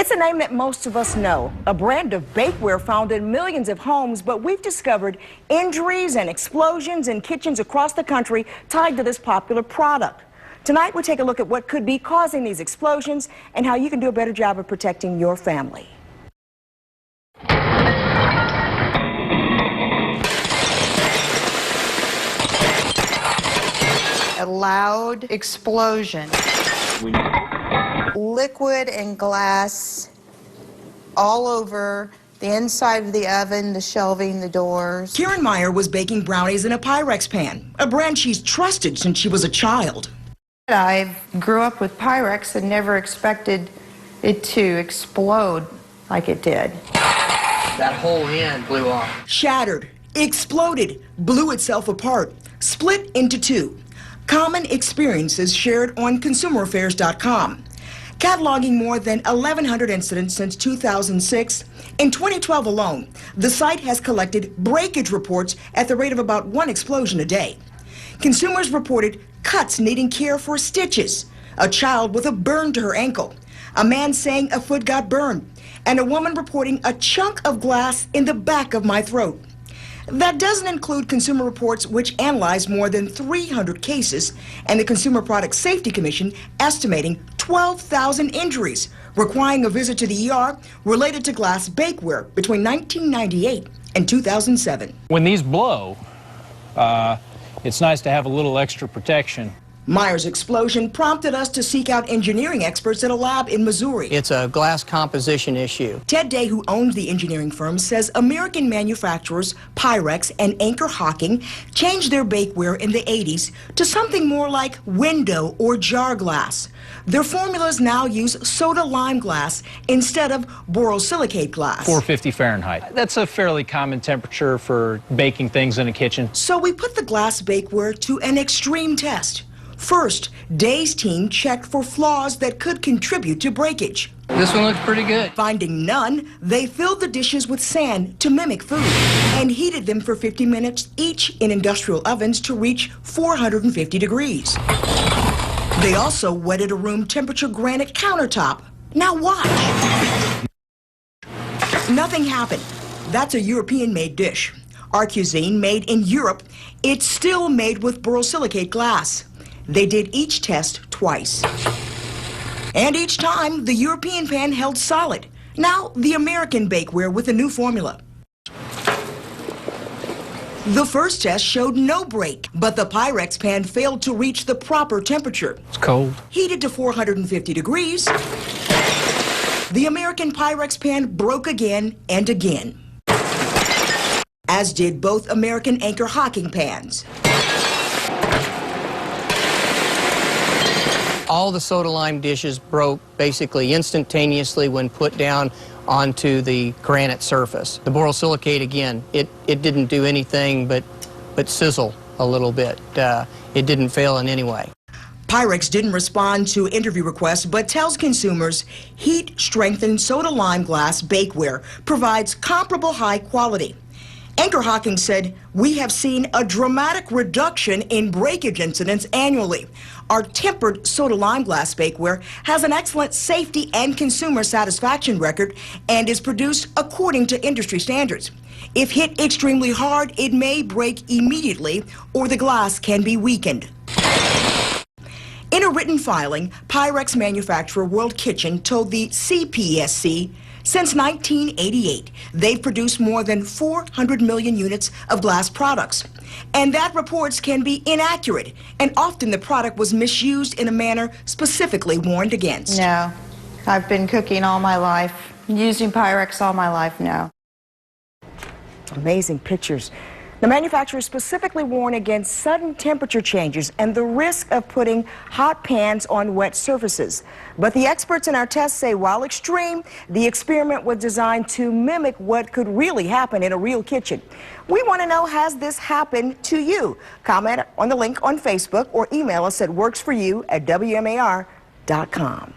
It's a name that most of us know, a brand of bakeware found in millions of homes, but we've discovered injuries and explosions in kitchens across the country tied to this popular product. Tonight, we take a look at what could be causing these explosions and how you can do a better job of protecting your family. A loud explosion. Liquid and glass all over the inside of the oven, the shelving, the doors. Karen Meyer was baking brownies in a Pyrex pan, a brand she's trusted since she was a child. I grew up with Pyrex and never expected it to explode like it did. That whole end blew off. Shattered, exploded, blew itself apart, split into two. Common experiences shared on consumeraffairs.com. Cataloging more than 1,100 incidents since 2006, in 2012 alone, the site has collected breakage reports at the rate of about one explosion a day. Consumers reported cuts needing care for stitches, a child with a burn to her ankle, a man saying a foot got burned, and a woman reporting a chunk of glass in the back of my throat. That doesn't include Consumer Reports, which analyzed more than 300 cases, and the Consumer Product Safety Commission estimating 12,000 injuries, requiring a visit to the ER related to glass bakeware between 1998 and 2007. When these blow, it's nice to have a little extra protection. Meyer's explosion prompted us to seek out engineering experts at a lab in Missouri. It's a glass composition issue. Ted Day, who owns the engineering firm, says American manufacturers Pyrex and Anchor Hocking changed their bakeware in the 80s to something more like window or jar glass. Their formulas now use soda lime glass instead of borosilicate glass. 450 Fahrenheit. That's a fairly common temperature for baking things in a kitchen. So we put the glass bakeware to an extreme test. First, Day's team checked for flaws that could contribute to breakage. This one looks pretty good. Finding none, they filled the dishes with sand to mimic food and heated them for 50 minutes each in industrial ovens to reach 450 degrees. They also wetted a room temperature granite countertop. Now watch. Nothing happened. That's a European-made dish. Our cuisine, made in Europe, it's still made with borosilicate glass. They did each test twice. And each time, the European pan held solid. Now, the American bakeware with a new formula. The first test showed no break, but the Pyrex pan failed to reach the proper temperature. It's cold. Heated to 450 degrees, the American Pyrex pan broke again and again, as did both American Anchor Hocking pans. All the soda lime dishes broke basically instantaneously when put down onto the granite surface. The borosilicate, again, it didn't do anything but sizzle a little bit. It didn't fail in any way. Pyrex didn't respond to interview requests, but tells consumers heat-strengthened soda lime glass bakeware provides comparable high quality. Anchor Hocking said, "We have seen a dramatic reduction in breakage incidents annually. Our tempered soda lime glass bakeware has an excellent safety and consumer satisfaction record and is produced according to industry standards. If hit extremely hard, it may break immediately or the glass can be weakened." In a written filing, Pyrex manufacturer World Kitchen told the CPSC, since 1988, they've produced more than 400 million units of glass products. And that reports can be inaccurate, and often the product was misused in a manner specifically warned against. No, I've been cooking all my life, using Pyrex all my life now. Amazing pictures. The manufacturer specifically warned against sudden temperature changes and the risk of putting hot pans on wet surfaces. But the experts in our test say while extreme, the experiment was designed to mimic what could really happen in a real kitchen. We want to know, has this happened to you? Comment on the link on Facebook or email us at worksforyou@wmar.com.